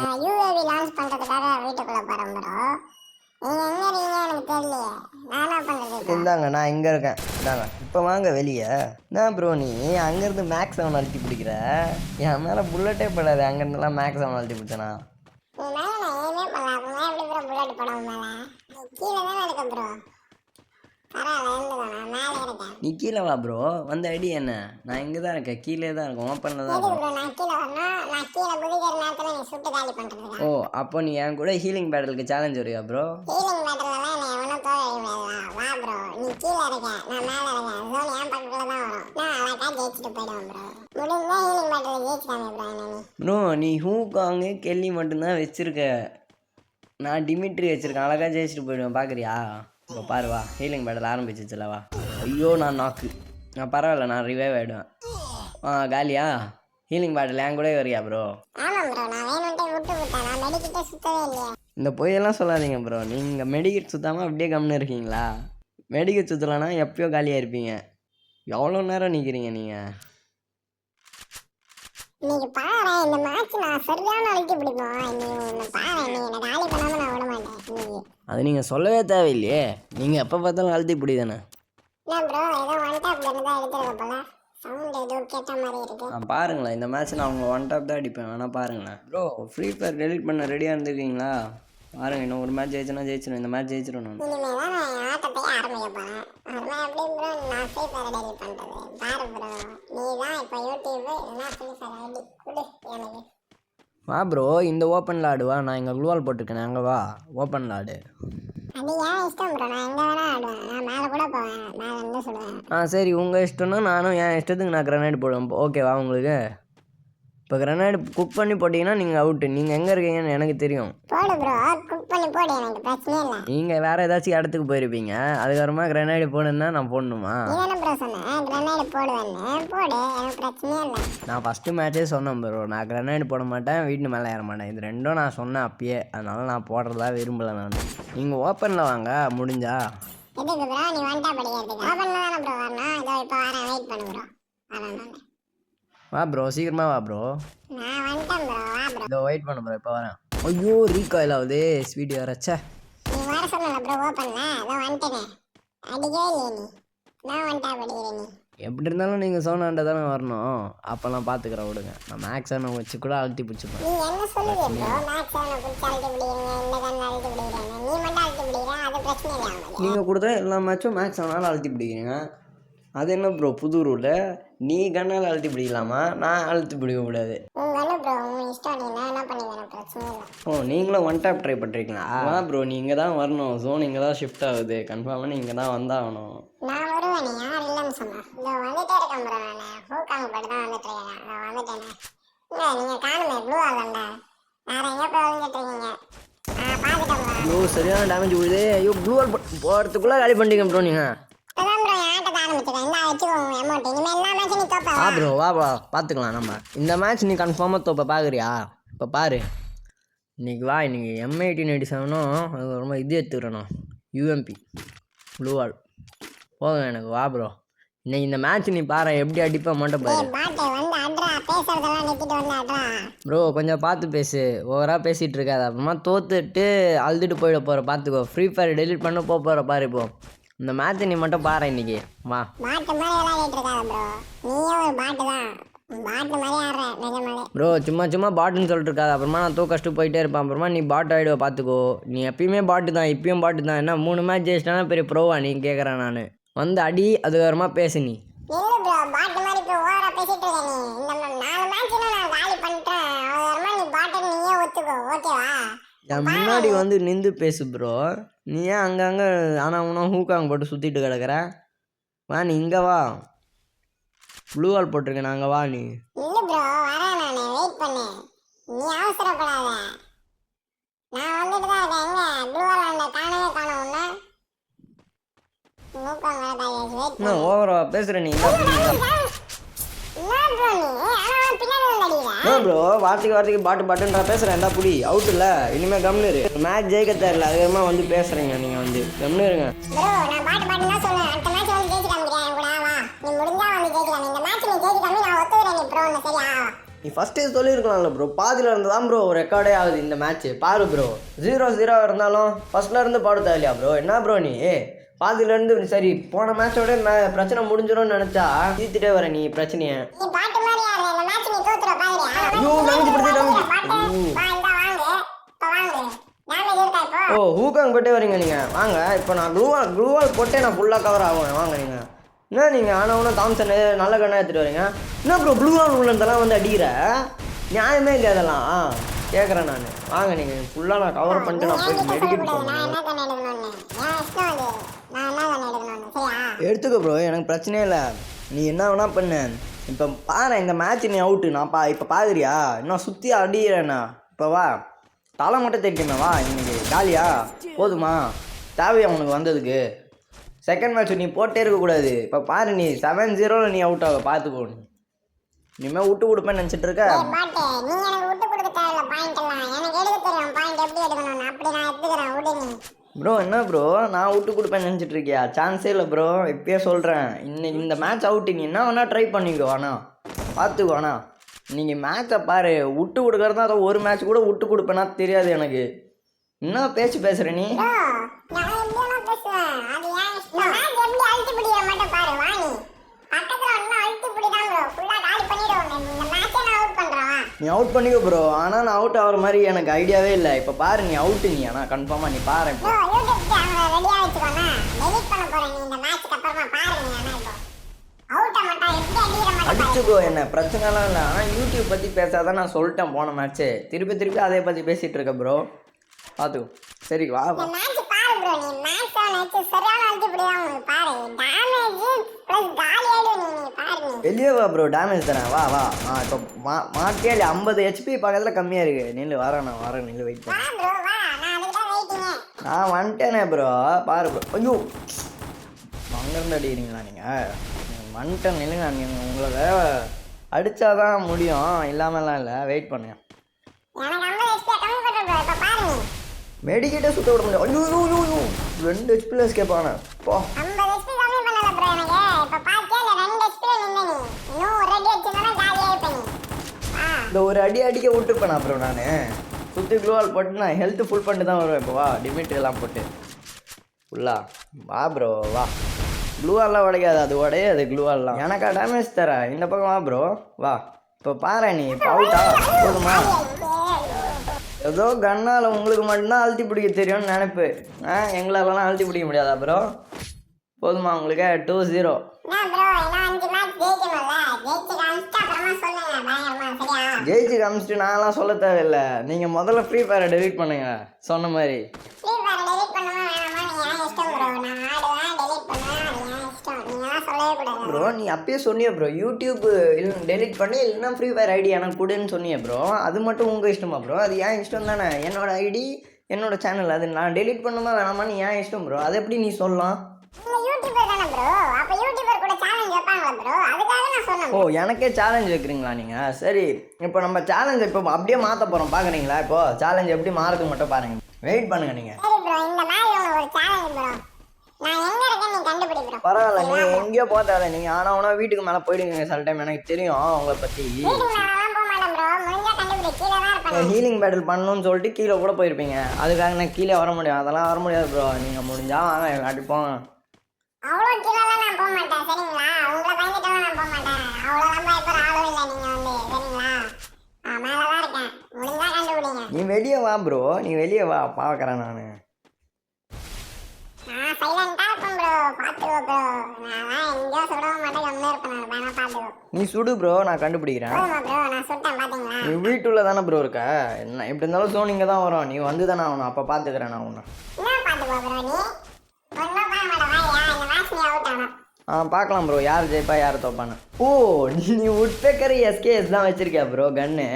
இந்தாங்க நான் இங்கே இருக்கேன், இந்தாங்க இப்போ வாங்க வெளியே. என்ன ப்ரோ நீ அங்கேருந்து மேக்ஸ் அவன் அழுத்தி பிடிக்கிற? என் மேலே புல்லட்டே படாது, அங்கேருந்துலாம் மேக்ஸ் அவன் அழுத்தி பிடிச்சனா? நீ கீழே வா ப்ரோ, வந்து அடி என்ன. நான் இங்கே தான் இருக்கேன், கீழே தான் இருக்கேன், ஓப்பனில் தான் இருக்கேன். ஓ அப்போ நீ என் கூட ஹீலிங் பேட்டலுக்கு சேலஞ்ச் வரியா ப்ரோ? ப்ரோ நீ ஹூகாங்கு கெல்லி மட்டும்தான் வச்சிருக்க, நான் டிமிட்ரி வச்சிருக்கேன். அழகாக ஜெயிச்சுட்டு போயிடுவேன், பார்க்குறியா? இப்போ பாரு வா, ஹீலிங் பேட்டல் ஆரம்பிச்சிச்சுல வா. ஐயோ நான் நாக்கு, நான் பரவாயில்ல, நான் ரிவைவ் ஆகிடுவேன். காலியா? ஹீலிங் பேட்டல் என் கூட வரியா ப்ரோ? இந்த பொய்யெல்லாம் சொல்லாதீங்க ப்ரோ. நீங்கள் மெடிக்கெட் சுற்றாமல் அப்படியே கம்னு இருக்கீங்களா? மெடிக்கெட் சுற்றலைன்னா எப்பயோ காலியாக இருப்பீங்க. எவ்வளோ நேரம் நிற்கிறீங்க நீங்கள்? இன்னைக்கு பாரு இந்த மேட்ச் நான் சரியான அழுத்தி பிடிப்போம். நீ உன்னை பாரு, நீ என்னை காலி பண்ணாம நான் விட மாட்டேன் இன்னைக்கு. அது நீங்கள் சொல்லவே தேவையில்லையே, நீங்கள் எப்போ பார்த்தாலும் அழுத்தி இப்படி தானே. என்ன ப்ரோ ஏதோ ஒன் டாப்ல இருந்து தான் எடுத்துருக்க போல, சவுண்ட் ஏதோ கேட்ட மாதிரி இருக்கு. பாருங்களேன், இந்த மேட்ச் நான் உங்களை ஒன் டாப் தான் அடிப்பேன். வேணா பாருங்களேன் ப்ரோ. ஃப்ரீ ஃபயர் டெலிட் பண்ண ரெடியாக இருந்துருக்கீங்களா? பாருங்க, இன்னும் ஒரு மேட்ச் ஜெயிச்சுனா ஜெயிச்சிடும். இந்த மேட்ச் ஜெயிச்சிடும் நான். இனிமே தான் நான் என் ஆட்டத்தையே ஆரம்பிக்க போறேன். அப்புறமா எப்படி ப்ரோ நான் ஃப்ரீ ஃபயர் டெலிட் பண்றது? பாரு ப்ரோ, நீ தான் இப்போ யூடியூப் இல்லைன்னா ஃப்ரீ ஃபயர் ஐடி கொடு எனக்கு. வா ப்ரோ, இந்த ஓப்பனில் ஆடுவா. நான் இங்கே குளுவால் போட்டிருக்கேன், அங்கே வா ஓப்பனில் ஆடு. அது ஏன் இஷ்டம் ப்ரோ, நான் எங்கே வேணா ஆடுவேன். நான் மேலே கூட போவேன், மேலே இருந்து சொல்லுவேன். சரி, உங்கள் இஷ்டம்னா நானும் என் இஷ்டத்துக்கு நான் கிரனைட் போடுவேன். ஓகேவா உங்களுக்கு? இப்போ கிரனைட் குக் பண்ணி போட்டிங்கன்னா நீங்கள் அவுட்டு. நீங்கள் எங்கே இருக்கீங்கன்னு எனக்கு தெரியும். போடு ப்ரோ, குக் பண்ணி போடு, எனக்கு பிரச்சனையே இல்லை. நீங்கள் வேறு ஏதாச்சும் இடத்துக்கு போயிருப்பீங்க, அதுக்கப்புறமா கிரனைட் போடணுன்னா நான் போடணுமா? நீ என்ன ப்ரோ சொன்னேன் கிரனைட் போடுவேன்னு? போடு, எனக்கு பிரச்சனையே இல்லை. நான் ஃபஸ்ட்டு மேட்ச்சே சொன்னேன் ப்ரோ, நான் கிரனைட் போட மாட்டேன், வீட்டு மேலே ஏற மாட்டேன். இது ரெண்டும் நான் சொன்னேன் அப்பயே. அதனால நான் போடுறதா விரும்பலை நான். நீங்கள் ஓப்பனில் வாங்க முடிஞ்சா. எதுக்கு ப்ரோ நீ வந்துட்டா படிக்கிறதுக்கு? ஓப்பனில் தானே ப்ரோ வரணும். இதோ இப்போ வரேன், வெயிட் பண்ணு ப்ரோ. வரேன் நான். வா ப்ரோ, சீக்கிரமாக வா ப்ரோ. நான் வந்துட்டேன் ப்ரோ, வா ப்ரோ. இதோ வெயிட் பண்ண ப்ரோ, இப்போ வரேன். ஐயோ ரீகாயில் ஆகுது ஸ்வீட் வரச்சே. நீ வர சொன்னல ப்ரோ ஓப்பனில், அதோ வந்துட்டேனே. அடிக்கவே இல்லையே நீ, நான் வந்துட்டா படிக்கிறேன். நீ எப்படி இருந்தாலும் நீங்கள் சோனாண்ட தானே வரணும். அப்போல்லாம் பார்த்துக்கிறேன் விடுங்க. நான் மேக்ஸான வச்சு கூட அழுத்தி பிடிச்சிப்பேன். நீ என்ன சொல்லுவிய ப்ரோ? மேக்ஸ் அவனை பிடிச்சி அழுத்தி பிடிக்கிறீங்க, இந்த கண்ணை அழுத்தி பிடிக்கிறேன். நீ மட்டும் அழுத்தி பிடிக்கிறேன், அது பிரச்சனை இல்லை அவனுக்கு. நீங்கள் கொடுத்தா எல்லா மேட்சும் மேக்ஸ் ஆனாலும் அழுத்தி பிடிக்கிறீங்க. அது என்ன ப்ரோ புது ரூல்? நீ கண்ணால் அழுத்தி பிடிக்கலாமா, நான் அழுத்தி பிடிக்கக்கூடாது? உங்கள் அண்ணன் ப்ரோ, உங்கள் இஷ்டம். நீ என்ன பண்ணிக்கிறேன், பிரச்சனை இல்லை. ஓ, நீங்களும் ஒன் டாப் ட்ரை பண்ணுறீங்களா? வா ப்ரோ, நீங்கள் தான் வரணும். ஜோன் இங்கே தான் ஷிஃப்ட் ஆகுது. கன்ஃபார்மாக நீங்கள் தான் வந்தாகணும். நான் வருவேன், நீ யார் இல்லைன்னு சொன்னா? இதோ வந்துட்டே இருக்கேன் ப்ரோ. நான் ஹூக்காங்க போட்டு தான் வந்துட்டு இருக்கேன். நான் வந்துட்டேனே. இல்லை நீங்கள் காணுமே ப்ளூ ஆகண்டா, வேறு எங்கே போய் வந்துட்டு இருக்கீங்க? பார்த்துட்டேன் ப்ரோ. ஐயோ சரியான டேமேஜ் விழுது. ஐயோ ப்ளூ வால் போகிறதுக்குள்ளே காலி பண்ணிட்டீங்க ப்ரோ நீங்கள். அதான் ப்ரோ என் ஆட்டத்தை ஆரம்பிச்சிட்டேன். இந்த வச்சுக்கோங்க அமௌண்ட். இனிமேல் எல்லா மேட்சும் நீ தோப்ப. வா ப்ரோ, வா பார்த்துக்கலாம். நம்ம இந்த மேட்ச் நீ கன்ஃபார்மாக தோப்ப பார்க்குறியா? இப்போ பாரு, இன்றைக்கி வா. இன்றைக்கி M1887ம் அது ரொம்ப இது எடுத்துக்கிறேன். UMP ப்ளூ வால் போதும் எனக்கு. வா ப்ரோ, இன்னைக்கு இந்த மேட்ச் நீ பாரு எப்படி அடிப்பேன் மட்டும் பாரு. பாட்டு வந்து அட்ரா, பேசுறதெல்லாம் நிறுத்திட்டு வந்து அட்ரா. ப்ரோ கொஞ்சம் பார்த்து பேசு, ஓவராக பேசிகிட்டு இருக்காது. அப்புறமா தோத்துட்டு அழுதுட்டு போயிட போகிற. பார்த்துக்கோ, ஃப்ரீ ஃபயர் டெலிட் பண்ண போகிற பாரு. இப்போ இந்த மேட்ச் நீ மட்டும் பாரு இன்னைக்கு. வா. பாட்டு மாதிரி விளையாடிட்டு இருக்காத ப்ரோ, நீயே ஒரு பாட்டு தான். பாட்டு மாதிரி ஆடுற நிஜமாலே. ப்ரோ சும்மா பாட்டுன்னு சொல்லிட்டு இருக்காது. அப்புறமா நான் தூக்கடிச்சிட்டு போயிட்டே இருப்பேன். அப்புறமா நீ பாட்டு ஆகிடுவ பார்த்துக்கோ. நீ எப்பயுமே பாட்டு தான், இப்பயும் பாட்டு தான். என்ன 3 மேட்ச் ஜெயிச்சிட்டானா பெரிய ப்ரோவா நீ கேட்குறேன் நான். வந்து அடி, அதுக்கப்புறமா பேசு நீ. இல்லை ப்ரோ, பாட்டு மாதிரி இப்போ ஓவரா பேசிட்டு இருக்க நீ. இந்த 4 மேட்ச்ல நான் காலி பண்ணிட்டேன். அதுக்கப்புறமா நீ பாட்டு நீயே ஒத்துக்கோ, ஓகேவா? என் முன்னாடி வந்து நின்று பேசு ப்ரோ. நீ ஏன் அங்கங்கே ஆனால் உனா ஹூக்காங்க போட்டு சுற்றிட்டு கிடக்குற? வா நீ இங்கே வா. ப்ளூ வால் போட்டிருக்கேன், அங்கே வா நீ. இல்லை ப்ரோ வரேன், நான் வெயிட் பண்ணு. நீ அவசரப்படாத, நான் வந்துட்டு தான் இருக்கேன். எங்க ப்ளூ வால் காணவே காணும் ஒன்று. மூக்காங்க வெயிட் என்ன ஓவரா பேசுகிற நீ? ப்ரோ வார்த்தைக்கு பாட்டுன்றா பேசுகிறேன். எந்த புடி அவுட் இல்லை. இனிமேல் கம்னு இரு. மேட்ச் ஜெயிக்க தேவையில்ல, அதுக்கப்புறமா வந்து பேசுகிறீங்க நீங்கள். வந்து கம்னு இருங்க. நீ ஃபஸ்ட்டே சொல்லியிருக்கலாம்ல ப்ரோ. பாதியில் இருந்து தான் ப்ரோ ரெக்கார்டே ஆகுது இந்த மேட்ச்சு. பாரு ப்ரோ, 0-0 இருந்தாலும் ஃபஸ்ட்டில் இருந்து பாட தேவையில்லையா ப்ரோ? என்ன ப்ரோ நீ பாதியிலேருந்து? சரி, போன மேட்சோட பிரச்சனை முடிஞ்சிடும்னு நினச்சா தீர்த்துட்டே வர நீ பிரச்சனையை. ஓ ஹூக்காங்க போட்டே வரீங்க நீங்கள். வாங்க, இப்போ நான் க்ளூவால் போட்டே நான் ஃபுல்லாக கவர் ஆகுவேன். வாங்க நீங்கள். என்ன நீங்கள் ஆனவனா தாம்சன் நல்ல கண்ணா எடுத்துகிட்டு வரீங்க. என்ன ப்ரோ ப்ளூ வால் உள்ளதெல்லாம் வந்து அடிக்கிற? நியாயமே இல்லை அதெல்லாம். கேட்குறேன் நான். வாங்க நீங்கள் ஃபுல்லாக நான் கவர் பண்ணிட்டு நான் போய் மெடிக்கெட் எடுத்துக்க ப்ரோ, எனக்கு பிரச்சனையே இல்லை. நீ என்ன வேணா பண்ணு. இப்போ பாரு, இந்த மேட்ச் நீ அவுட்டு. நான் இப்போ பார்க்குறியா? இன்னும் சுற்றி அடிக்கிறேண்ணா. இப்போ வா, தலை மட்டும் தெரியுமே. வா இன்னைக்கு காலியா போதுமா? தேவையா உனக்கு வந்ததுக்கு? செகண்ட் மேட்ச் நீ போட்டே இருக்கக்கூடாது. இப்போ பாரு, நீ 7-0 நீ அவுட் ஆக பார்த்துக்கோ. நீ இனிமேல் விட்டு கொடுப்பேன்னு நினச்சிட்டு இருக்க. ப்ரோ என்ன ப்ரோ, நான் விட்டு கொடுப்பேன்னு நினச்சிட்டு இருக்கியா? சான்ஸே இல்லை ப்ரோ, இப்பயே சொல்கிறேன். இன்னைக்கு இந்த மேட்ச் அவுட்டு. நீ என்ன வேணா ட்ரை பண்ணிக்கோ. ஆனால் பார்த்துக்கோ. ஆனால் நீங்கள் மேட்சை பாரு, விட்டு கொடுக்கறதா அதை ஒரு மேட்ச் கூட விட்டு கொடுப்பேனா தெரியாது எனக்கு. என்ன பேச்சு பேசுகிற நீ? ப்ரோ நான் எப்படியெல்லாம் பேசுவேன், அது ஏன் இஷ்டம். மேட்ச் எப்படி அழுத்தி பிடிக்கிற மட்டும் பாரு. வா நீ பக்கத்தில் ஒன்றும் அழுத்தி பிடிதான் ப்ரோ, ஃபுல்லாக காலி பண்ணிடுவோம். இந்த மேட்சை நான் அவுட் பண்ணுறேன். நீ அவுட் பண்ணிக்கோ ப்ரோ, ஆனால் நான் அவுட் ஆகிற மாதிரி எனக்கு ஐடியாவே இல்லை. இப்போ பாரு நீ அவுட்டு, நீ ஆனால் கன்ஃபார்மாக நீ பாரு. இப்போ ப்ரோ யூடியூப் சேனலை ரெடியாக வச்சுக்கோண்ணா, டெலிட் பண்ண போகிறேன் நீ இந்த மேட்ச்சுக்கு அப்புறமா பாரு. நீ ஆனால் இப்போ அவுட்டை மட்டும் எப்படி அடிக்கிற மட்டும் அடிச்சுக்கோ, என்ன பிரச்சனைலாம் இல்லை. ஆனால் யூடியூப் பற்றி பேசாதான் நான் சொல்லிட்டேன் போன மேட்ச்சு. திருப்பி அதே பற்றி பேசிகிட்டு இருக்க ப்ரோ, பார்த்துக்கோ. சரி வா வா. இந்த மேட்ச் பாரு ப்ரோ, நீ மேட்ச் வச்சு சரியான அழுத்தி பிடிதான் உங்களுக்கு பாரு. டேமேஜ் ப்ளஸ் காலி ஆயிடும். நீ பாரு நீ வெளியே வா ப்ரோ, டேமேஜ் தரேன். வா வா. இப்போ மாட்டியே 50 HP பக்கத்தில் கம்மியாக இருக்குது. நில்லு வரேன், நான் வரேன், நில்லு வெயிட் வா ப்ரோ வா, நான் அதுக்கு தான் வெயிட்டிங்க. நான் வந்துட்டேனே ப்ரோ, பாரு ப்ரோ. ஐயோ அங்கேருந்து அடிக்கிறீங்களா நீங்கள்? வந்துட்டேன், நில்லுங்க. நீங்கள் உங்களை அடித்தாதான் முடியும், இல்லாமலாம் இல்லை. வெயிட் பண்ணுங்க. எனக்கு 50 HP கம்மி பண்ணுற ப்ரோ. இப்போ பாரு நீ மெடிக்கிட்டே சுத்த விட முடியும். ஐயோ ஐயோ ஐயோ 2 HP எஸ்கேப் ஆனேன். போ 50 HP கம்மி பண்ணல ப்ரோ எனக்கு. இப்போ பார்த்தியா இல்லை 2 HP நின்று நீ இன்னும் ஒரு அடி வச்சுருந்தா ஜாலியாக இருப்பேன் நீ. இந்த ஒரு அடி அடிக்க விட்டுருப்பேன் அப்புறம் நான் சுற்றி க்ளூவால் போட்டு நான் ஹெல்த்து ஃபுல் பண்ணிட்டு தான் வருவேன். இப்போ வா, டிமிட்ரி எல்லாம் போட்டு ஃபுல்லா வா ப்ரோ வா. க்ளூவால்லாம் உடைக்காது, அது உடையாது க்ளூவால்லாம். எனக்கா டேமேஜ் தர, இந்த பக்கம் வா ப்ரோ வா. இப்போ பாரு நீ இப்போ அவுட்டா போதுமா? ஏதோ கண்ணால் உங்களுக்கு மட்டும்தான் அழுத்தி பிடிக்க தெரியும்னு நினைப்பு. எங்களாலலாம் அழுத்தி பிடிக்க முடியாதா ப்ரோ? போதுமா உங்களுக்கு? 2-0. என்ன ப்ரோ இன்னும் 5 மேட்ச் ஜெயிக்கணும்ல, ஜெயிச்சு காமிச்சிட்டு அப்புறமா சொல்லுங்க பயங்கரமா. சரியா ஜெயிச்சு காமிச்சிட்டு நான்லாம் சொல்ல தேவையில்லை. நீங்கள் முதல்ல ஃப்ரீ ஃபயரை டெலீட் பண்ணுங்க சொன்ன மாதிரி. ஃப்ரீ ஃபயர் டெலிட் பண்ணுமா வேணாமா நீ ஏன் இஷ்டம் ப்ரோ. நான் ஆடுவேன், டெலிட் பண்ணுவேன், அது ஏன் இஷ்டம். நீங்களாம் சொல்லவே கூடாது ப்ரோ நீ அப்பயே சொன்னியே ப்ரோ, யூடியூப் டெலிட் பண்ணி இல்லைன்னா ஃப்ரீ ஃபயர் ஐடி எனக்கு கொடுன்னு சொன்னியே ப்ரோ. அது மட்டும் உங்கள் இஷ்டமா ப்ரோ? அது ஏன் இஷ்டம் தானே. என்னோட ஐடி என்னோட சேனல், அது நான் டெலிட் பண்ணுமா வேணாமான்னு ஏன் இஷ்டம் ப்ரோ. அது எப்படி நீ சொல்லலாம்? நீங்க யூடியூபர் தானே ப்ரோ, அப்ப யூடியூபர் கூட சேலஞ்ச் வைப்பாங்களா ப்ரோ, அதுக்காக நான் சொன்னேன். ஓ எனக்கே சேலஞ்ச் வைக்கிறீங்களா நீங்கள்? சரி இப்போ நம்ம சேலஞ்ச் இப்போ அப்படியே மாற்ற போகிறோம், பார்க்குறீங்களா? இப்போ சேலஞ்ச் எப்படி மாறதுக்கு மட்டும் பாருங்கள், வெயிட் பண்ணுங்க நீங்கள். சரி ப்ரோ இந்த மாதிரி உங்களுக்கு ஒரு சேலஞ்ச் ப்ரோ, நான் எங்க இருக்கேன் நீ கண்டுபிடி ப்ரோ. பரவாயில்ல, நீங்கள் எங்கேயோ போதாத. நீங்கள் ஆனால் வீட்டுக்கு மேலே போயிடுங்க சில டைம், எனக்கு தெரியும் உங்களை பற்றி. வீட்டுக்கு மேலலாம் போக மாட்டேன் ப்ரோ, முடிஞ்சா கண்டுபிடி, கீழே தான் இருப்பேன். ஹீலிங் பேட்டில் பண்ணணும்னு சொல்லிட்டு கீழே கூட போயிருப்பீங்க, அதுக்காக நான் கீழே வர முடியும். அதெல்லாம் வர முடியாது ப்ரோ. நீங்கள் முடிஞ்சா வாங்க அடிப்போம். அவ்வளோ கீழெல்லாம் நான் போக மாட்டேன் சரிங்களா, உங்களை பயந்துட்டெல்லாம் நான் போக மாட்டேன். அவ்வளோலாம் பயப்படுற ஆளும் இல்லை நீங்கள் சரிங்களா. நான் மேலே தான் இருக்கேன், முடிஞ்சா கண்டுபிடிங்க. நீ வெளியே வா ப்ரோ, நீ வெளியே வா, பார்க்குறேன் நான். நான் சைலண்டாக இருப்பேன் ப்ரோ, பார்த்துக்கோ ப்ரோ. நான் எங்கேயோ சுடவும் மாட்டேன், கம்மியாக இருப்பேன். நான் வேணா பார்த்துக்கோ. நீ சுடு ப்ரோ, நான் கண்டுபிடிக்கிறேன். போதுமா ப்ரோ, நான் சுட்டேன் பார்த்தீங்களா. நீ வீட்டுள்ள தானே ப்ரோ இருக்க, என்ன எப்படி இருந்தாலும் சோன் இங்கே தான் வரும். நீ வந்து தானே ஆகணும், அப்போ பார்த்துக்கிறேன் நான் உன்னை. என்ன பார்த்துக்கோ ப்ரோ, நீ ஒன்றும் பண்ண மாட்டேன். வாயா இந்த மேட்ச் நீ அவுட் ஆகணும். பார்க்கலாம் ப்ரோ, யார் ஜெயிப்பா யார் தோப்பான்னு. ஓ நீ உட்பேக்கர் SKS தான் வச்சிருக்கியா ப்ரோ கன்னு?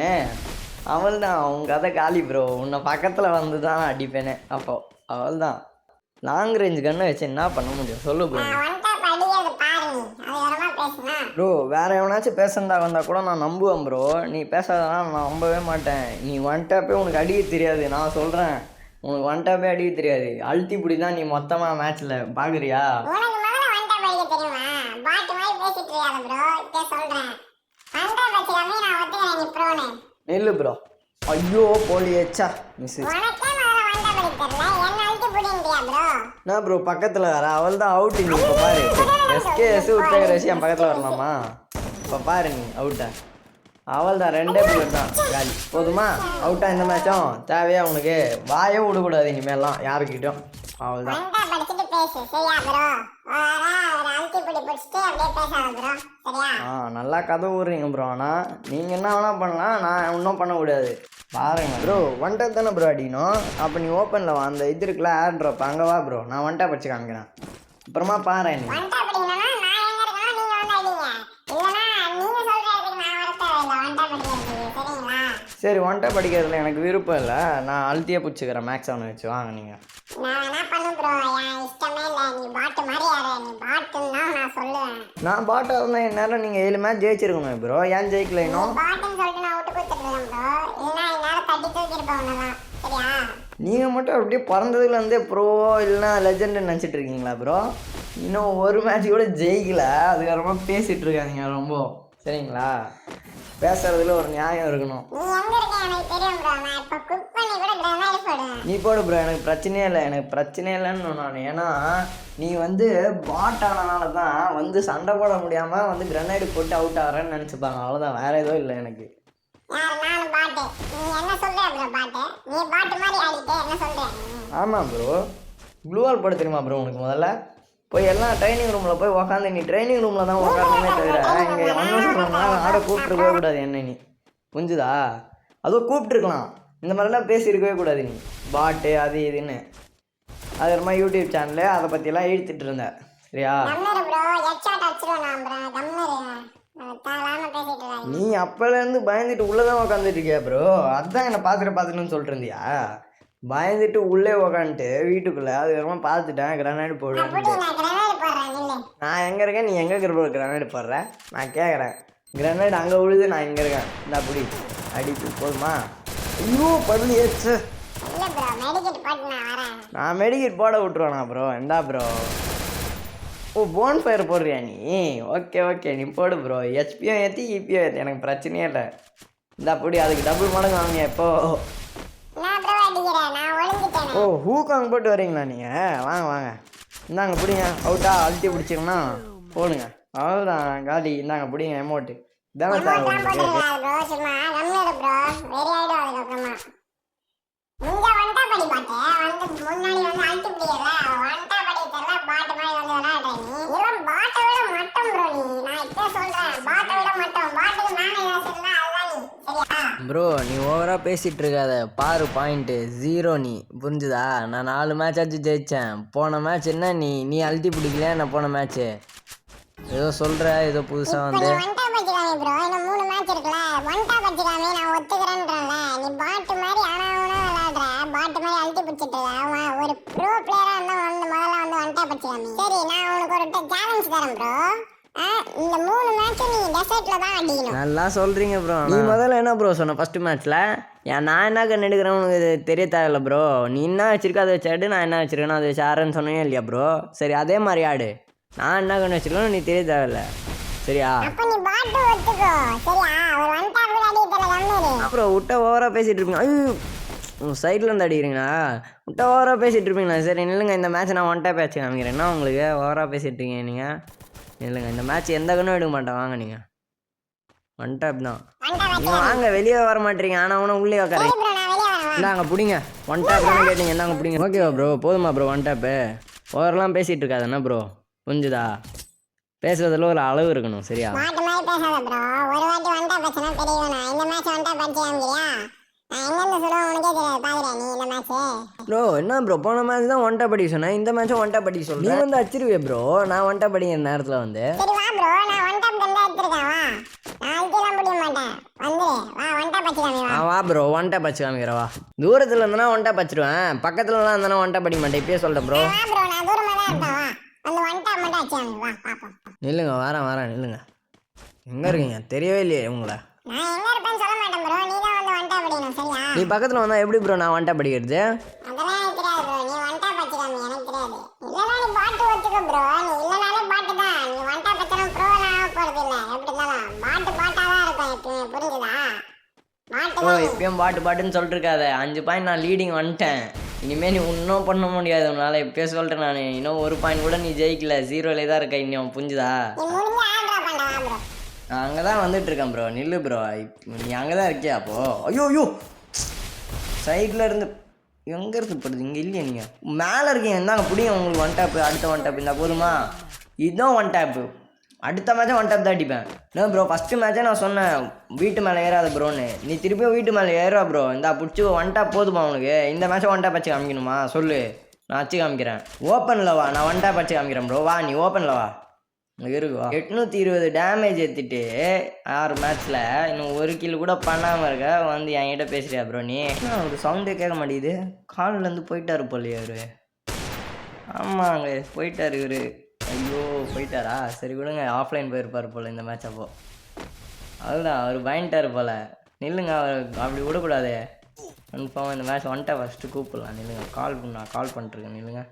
அவள் தான் உன் கதை காலி ப்ரோ. உன்னை பக்கத்தில் வந்து தான் அடிப்பேனே. அப்போ அவள் தான் லாங் ரேஞ்ச் கன்னை வச்சு என்ன பண்ண முடியும் சொல்லு ப்ரோ. நான் ஒன் டாப் அடிக்கிறது பாரு நீ, அது வரமா பேசுனா. ப்ரோ வேறு எவனாச்சும் பேசுறதா வந்தால் கூட நான் நம்புவேன் ப்ரோ. நீ பேசாதனா நான் நம்பவே மாட்டேன். நீ ஒன் டாப்பே உனக்கு அடிக்க தெரியாது, நான் சொல்கிறேன். உனக்கு ஒன் டாப்பே அடிக்க தெரியாது, அழுத்தி பிடி தான் நீ மொத்தமாக மேட்ச்சில் பார்க்குறியா? உனக்கு முதல்ல ஒன் டாப் அடிக்க தெரியுமா? பாட்டு மாதிரி பேசிட்டு இருக்காத ப்ரோ, இப்பே சொல்கிறேன். ஒன் டாப் வச்சுக்காமே நான் ஒத்துக்கிறேன் நீ ப்ரோன்னு. நெல்லு ப்ரோ. ஐயோ போலியேச்சா மிஸ். உனக்கே முதல்ல ஒன் டாப் அடிக்க தெரியல, என்ன அழுத்தி பிடிங்கிறியா ப்ரோ? என்ன ப்ரோ பக்கத்தில் வர, அவள் தான் அவுட்டு. நீ இப்போ பாரு, SKS உட்பேக்கர் வச்சு என் பக்கத்தில் வரலாமா? இப்போ பாரு நீ அவுட்டா. அவள் தான் 2 பிளேயர் தான் காலி. போதுமா அவுட்டா இந்த மேட்சும்? தேவையா உனக்கு? வாயே விடக்கூடாது இனிமேலாம் யாருக்கிட்டும். அவள் தான் ஒன் டாப் அடிச்சுட்டு பேசு சரியா ப்ரோ. ஒரு அழுத்தி பிடி பிடிச்சிட்டு அப்படியே பேசாத ப்ரோ சரியா. நல்லா கதை விட்றீங்க ப்ரோ. ஆனால் நீங்கள் என்ன வேணால் பண்ணலாம், நான் இன்னும் பண்ணக்கூடாது. பாருங்க ப்ரோ, ஒன் டாப் தானே ப்ரோ அடிக்கணும். அப்போ நீ ஓப்பனில் வா, அந்த இது இருக்குல்ல ஏர் ட்ராப், அங்கே வா ப்ரோ. நான் ஒன் டாப் வச்சு காமிக்கிறேன், அப்புறமா பாரு. நீ ஒன் டாப் அடிக்கணும்னா நான் எங்க இருக்கணும் நீங்க வந்து அடிங்க, இல்லைன்னா நீங்க சொல்ற இடத்துக்கு நான் வர தேவையில்லை ஒன் டாப் அடிக்கிறது சரிங்களா. சரி ஒன் டாப் அடிக்கிறதுல எனக்கு விருப்பம் இல்லை, நான் அழுத்தியே பிடிச்சிக்கிறேன். மேக்ஸ் அவனை வச்சு வாங்க நீங்கள். நான் என்ன பண்ணு ப்ரோ, என் இஷ்டமே இல்லை. நீ பாட்டு மாதிரி யாரு, நீ பாட்டுன்னா நான் சொல்லுவேன். நான் பாட்டாக இருந்தால் இந்நேரம் நீங்கள் 7 மேட்ச் ஜெயிச்சிருக்கணும் ப்ரோ. ஏன் ஜெயிக்கல இன்னும்? பாட்டுன்னு சொல்லிட்டு நான் விட்டு கொடுத்துருக்கேன் ப்ரோ, இல்லைன்னா இந்நேரம் தட்டி தூக்கிருப்பேன் ஒன்றுதான் சரியா. நீங்கள் மட்டும் அப்படியே பிறந்ததுலேருந்தே ப்ரோ இல்லைன்னா லெஜெண்டுன்னு நினச்சிட்டு இருக்கீங்களா ப்ரோ? இன்னும் ஒரு மேட்ச் கூட ஜெயிக்கல, அதுக்கப்புறமா பேசிகிட்டு இருக்காதீங்க ரொம்ப சரிங்களா. பேசுறதுல ஒரு நியாயம் இருக்கணும். நீ எங்க இருக்க எனக்கு தெரியும் ப்ரோ. நான் இப்ப குக் பண்ணி கூட கிரனைட் போடுவேன். நீ போடு ப்ரோ, எனக்கு பிரச்சனையே இல்லை, எனக்கு பிரச்சனையே இல்லைன்னு நான். ஏன்னா நீ வந்து பாட் ஆனனால தான் வந்து சண்டை போட முடியாமல் வந்து கிரனைடு போட்டு அவுட் ஆகிறேன்னு நினச்சிப்பாங்க, அவ்வளோதான், வேற எதுவும் இல்லை எனக்கு. யார் நான் பாட்டு? நீ என்ன சொல்ற ப்ரோ பாட்டு? நீ பாட்டு மாதிரி ஆடிட்டே என்ன சொல்ற நீ? ஆமாம் ப்ரோ, க்ளூவால் போட தெரியுமா ப்ரோ உனக்கு? முதல்ல போய் எல்லாம் ட்ரைனிங் ரூமில் போய் உக்காந்து, நீ ட்ரைனிங் ரூமில் தான் உட்காந்துமே தவிர இங்கே ஒன்றும் சொல்கிறோம்னா ஆட கூப்பிட்டுருக்கவே கூடாது என்ன, நீ புரிஞ்சுதா? அதுவும் கூப்பிட்டுருக்கலாம், இந்த மாதிரிலாம் பேசியிருக்கவே கூடாது நீ. பாட்டு அது இதுன்னு அது ஒரு மாதிரி யூடியூப் சேனலு அதை பற்றியெல்லாம் இழுத்துட்டு இருந்தேன், சரியா? கம்மரு ப்ரோ, ஹெட்ஷாட் அடிச்சிடுவேன் நான் ப்ரோ. கம்மரு தாளாம பேசிட்டு இருக்காங்க. நீ அப்போலேருந்து பயந்துட்டு உள்ளே தான் உக்காந்துட்டு இருக்கியா ப்ரோ? அதான் என்னை பார்த்துட்டுன்னு சொல்லிட்டு இருந்தியா? பயந்துட்டு உள்ளே உக்காந்துட்டு வீட்டுக்குள்ளே அதுக்கப்புறமா பார்த்துட்டேன் கிரனைடு போடுவேன். அப்படி நான் கிரனைட் போடுறேன் நில்லு. நான் எங்கே இருக்கேன், நீ எங்கே இருக்கிற கிரனைடு போடுற? நான் கேட்குறேன், கிரனைடு அங்கே விழுது, நான் இங்கே இருக்கேன், இந்த அப்படி அடிப்பு போதுமா? ஐயோ பள்ளி ஏச்சு. இல்ல ப்ரோ, மெடிக்கெட் போட்டு நான் வரேன். நான் மெடிக்கெட் போட விட்டுருவேண்ணா ப்ரோ? என்ன ப்ரோ? ஓ போன் ஃபயர் போடுறியா நீ? ஓகே ஓகே, நீ போடு ப்ரோ. ஹெச்பியும் ஏற்றி இபியும் ஏற்றி, எனக்கு பிரச்சனையே இல்லை. இந்த அப்படி அதுக்கு டபுள் மடங்கு வாங்க இப்போ. நான் ப்ரோ அடிக்கிறேன், நான் ஒளிஞ்சிட்டேன். ஓ ஹூக்காங் போட்டு வரீங்களா நீங்கள்? வாங்க வாங்க, இந்தாங்க பிடிங்க. அவுட்டா அழுத்தி பிடிச்சிங்கன்னா போடுங்க, அவ்வளோதான் காலி. இந்தாங்க பிடிங்க எமௌண்ட்டு. இதானே சார் உங்களுக்கு? ப்ரோ சும்மா கம்மரு ப்ரோ, வெரி ஆயிடும் அதுக்கப்புறமா. நீங்க வண்டா படி பாட்டு வந்து முன்னாடி வந்து அழுத்தி பிடிக்கல, வண்டா படி தெரியல பாட்டு மாதிரி வந்து விளையாடுற நீ. இவன் பாட்டை விட மட்டம் ப்ரோ நீ. நான் இப்போ சொல்றேன், பாட்டை விட மட்டம். பாட்டுக்கு மேலே ஏதாவது சொல்லலாம், அதுதான் நீ, சரியா? ப்ரோ நீ ஓவராக பேசிகிட்டு இருக்காத, பாரு பாயிண்ட்டு 0 நீ, புரிஞ்சுதா? நான் 4 மேட்ச் ஆச்சு ஜெயித்தேன். போன மேட்ச் என்ன நீ அழுத்தி பிடிக்கலையா என்ன? போன மேட்ச்சு ஏதோ சொல்கிற, ஏதோ புதுசாக இப்போ வந்து நீ வண்டா பச்சிக்காமி ப்ரோ, இன்னும் 3 மேட்ச் இருக்குல்ல, வண்டா பச்சிக்காமி நான் ஒத்துக்கிறேன்றேன்ல. நீ பாட்டு மாதிரி ஆனாவுனா விளையாடுற, பாட்டு மாதிரி அழுத்தி பிடிச்சிட்டு இருக்க. அவன் ஒரு ப்ரோ பிளேயரா இருந்தா வந்து முதல்ல வந்து வண்டா பச்சிக்காமி. சரி நான் உனக்கு ஒரு சேலஞ்ச் தரேன் ப்ரோ. இந்த 3 மேட்சும் நீ டெசர்ட்ல தான் அடிக்கணும். நல்லா சொல்கிறீங்க ப்ரோ. நீ முதல்ல என்ன ப்ரோ சொன்ன ஃபஸ்ட்டு மேட்ச்சில்? ஏன் நான் என்ன கண்ணு எடுக்கிறேன் உனக்கு இது தெரிய தேவையில்ல ப்ரோ. நீ என்ன வச்சிருக்க அதை வச்சு ஆடு, நான் என்ன வச்சிருக்கேனோ அதை வச்சு ஆடுறேன்னு சொன்னே இல்லையா ப்ரோ? சரி அதே மாதிரி ஆடு. நான் என்ன கண்ணு வச்சிருக்கேன்னு நீ தெரிய தேவையில்ல, சரியா? அப்ப நீ பாட்டு ஒத்துக்கோ, சரியா? ஒரு வண்டா கூட அடிக்கல கம்மரு. அப்புறம் விட்ட ஓவராக பேசிகிட்டு இருப்பீங்க. ஐயோ சைடில் இருந்து அடிக்கிறீங்களா? விட்ட ஓவராக பேசிகிட்டு இருப்பீங்களா? சரி நில்லுங்க, இந்த மேட்ச் நான் ஒன் டேப் ஆச்சு காமிக்கிறேன். என்ன உங்களுக்கு ஓவராக பேசிகிட்டு இருக்கீங்க நீங்கள்? இல்லைங்க, இந்த மேட்ச் எந்த கண்ணும் எடுக்க மாட்டேன், வாங்க நீங்கள் ஒன் டேப் தான். நீங்கள் வாங்க, வெளியே வர மாட்டீங்க, ஆனால் உன உள்ளே உட்காரீங்க. இந்தாங்க பிடிங்க, ஒன் டேப் தானே கேட்டீங்க, இந்தாங்க பிடிங்க. ஓகேவா ப்ரோ? போதுமா ப்ரோ ஒன் டேப்பு? ஓவரெலாம் பேசிகிட்டு இருக்காது என்ன ப்ரோ, புரிஞ்சுதா? பேசுறதுல ஒரு அளவு இருக்கணும், சரியா? மாட்டு மாதிரி பேசாத ப்ரோ. ஒரு வாட்டி வண்டா பேசினா தெரியும். நான் இந்த மேட்ச் வண்டா படிச்சு காமிக்கிறியா? நான் எங்கேருந்து சொல்லுவேன் உனக்கே தெரியாது, பாக்குறேன் நீ இந்த மேட்ச். ப்ரோ என்ன ப்ரோ, போன மேட்ச் தான் ஒன் டேப் படிக்க சொன்னேன், இந்த மேட்சும் ஒன் டேப் படிக்க சொல்கிறேன். நீ வந்து அச்சிருவே ப்ரோ, நான் ஒன் டேப் படிக்கிற நேரத்தில் வந்து. சரி வா ப்ரோ, நான் வண்டா தந்தா எடுத்துருக்கேன், வா. நான் அழுத்திலாம் பிடிக்க மாட்டேன், வந்துரு வா, வண்டா பச்சு காமி வா. வா ப்ரோ, ஒன் டேப் பச்சு காமிக்கிறேன் வா. தூரத்தில் இருந்தனா ஒன் டேப் பச்சிடுவேன், பக்கத்துலலாம் இருந்தனா ஒன் டேப் படிக்க மாட்டேன், இப்பயே சொல்கிறேன் ப்ரோ. வா ப்ரோ, நான் தூரமாக தான் இருப்பேன், வா. அந்த வண்டா மட்டும் அச்சு காமி, வா பாப்போம். நில்லுங்க, வரேன் நில்லுங்க. எங்கே இருக்கீங்க? தெரியவே இல்லையே உங்களை. நான் எங்க இருப்பேன்னு சொல்ல மாட்டேன் ப்ரோ, நீ தான் வந்து வண்டா படிக்கணும், சரியா? நீ பக்கத்தில் வந்தால் எப்படி ப்ரோ நான் ஒன் டேப் படிக்கிறது? அதெல்லாம் எனக்கு தெரியாது ப்ரோ, நீ வண்டா பச்சு காமி, எனக்கு தெரியாது. இல்லைனா நீ பாட்டு வச்சுக்கோ ப்ரோ, நீ இல்லைனாலே பாட்டு தான். நீ வண்டா பச்சனா ப்ரோலாம் ஆக போகிறது இல்லை, எப்படி இருந்தாலும் பாட்டு பாட்டாக தான் இருக்கும் எப்பயுமே, புரிஞ்சுதா? பாட்டு ஓ தான். எப்பயும் பாட்டுன்னு சொல்லிட்டு இருக்காத. 5 பாயிண்ட் நான் லீடிங் வந்துட்டேன். இனிமேல் நீ இன்னும் பண்ண முடியாது உன்னால், இப்பயே சொல்கிறேன் நான். இன்னும் 1 பாயிண்ட் கூட நீ ஜெயிக்கல, 0லே தான் இருக்க இன்னும், புரிஞ்சுதா? நீ முடிஞ்சு ஆட்ரா பண்ண வா ப்ரோ. நான் அங்கே தான் வந்துட்டுருக்கேன் ப்ரோ, நில்லு ப்ரோ. நீ அங்கே தான் இருக்கியா அப்போது? ஐயோ சைடில் இருந்து எங்கே இருந்து படுது? இங்கே இல்லையா? நீங்கள் மேலே இருக்கீங்க, இருந்தாங்க பிடிங்க. உங்களுக்கு ஒன் டேப்பு, அடுத்த ஒன் டேப் இருந்தால் போதுமா? இதுதான் ஒன் டேப்பு, அடுத்த மேட்சே ஒன் டேப் தான் அடிப்பேன். என்ன ப்ரோ, ஃபஸ்ட்டு மேட்சே நான் சொன்னேன் வீட்டு மேலே ஏறாத ப்ரோன்னு, நீ திருப்பியும் வீட்டு மேலே ஏறா ப்ரோ. இந்தா பிடிச்சி ஒன் டேப் போதுமா உனக்கு? இந்த மேட்சை ஒன் டேப் வச்சு காமிக்கணுமா சொல்லு, நான் வச்சு காமிக்கிறேன். ஓப்பனில் வா, நான் ஒன் டேப் வச்சு காமிக்கிறேன் ப்ரோ. வா நீ ஓப்பனில் வா, இருக்குவா. 820 டேமேஜ் ஏற்றிட்டு 6 மேட்ச்சில் இன்னும் 1 கில் கூட பண்ணாமல் இருக்க வந்து என்கிட்ட பேசுறியா ப்ரோ நீ? ஒரு சவுண்டே கேட்க மாட்டேங்குது. காலிலேருந்து போயிட்டாரு போலையே அவரு. ஆமாங்க போயிட்டாரு இவரு. ஐயோ போயிட்டாரா? சரி விடுங்க, ஆஃப்லைன் போயிருப்பார் போல் இந்த மேட்ச். அப்போது அதுதான் அவர் பயன்ட்டார் போல். நில்லுங்க, அவர் அப்படி விடக்கூடாது. கன்ஃபார்மாக இந்த மேட்ச் வந்துட்டா ஃபஸ்ட்டு கூப்பிடலாம். நில்லுங்க, நான் கால் பண்ணிட்டுருக்கேன், நில்லுங்க.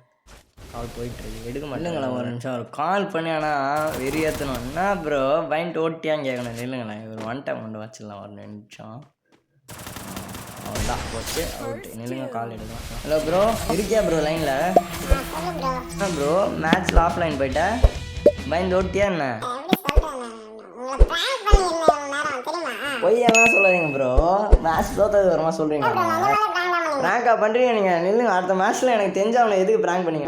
கால் போயிட்டுருக்கு எடுக்க மாட்டேங்களேன் ஒரு நிமிஷம் ஒரு கால் பண்ணி ஆனால் வெறியேற்றணும் என்ன ப்ரோ பயன்ட்டு ஓட்டியான்னு கேட்கணும் இல்லைங்களேன் ஒரு ஒன் டைம் கொண்டு வச்சிடலாம் ஒரு நிமிஷம் அவ்வளோதான் போச்சு அவுட்டு நில்லுங்க கால் எடுக்கலாம் ஹலோ ப்ரோ இருக்கியா ப்ரோ லைனில் சொல்லு ப்ரோ. என்ன ப்ரோ மேட்ச்சில் ஆஃப்லைன் போயிட்டேன் பயந்து ஓட்டியா என்ன எப்படி சொல்றேன் உங்களை prank பண்ணியிருந்தேன் இவ்வளவு நேரம் தெரியுமா? பொய்யெல்லாம் சொல்லாதீங்க ப்ரோ மேட்ச் தோத்தது வரமா சொல்கிறீங்க bro, நல்ல வேளை prank தான் பண்ணீங்க. ப்ராங்கா பண்ணுறீங்க நீங்கள் நில்லுங்க அடுத்த மேட்ச்சில் எனக்கு தெரிஞ்சு அவனை எதுக்கு ப்ராங்க் பண்ணீங்க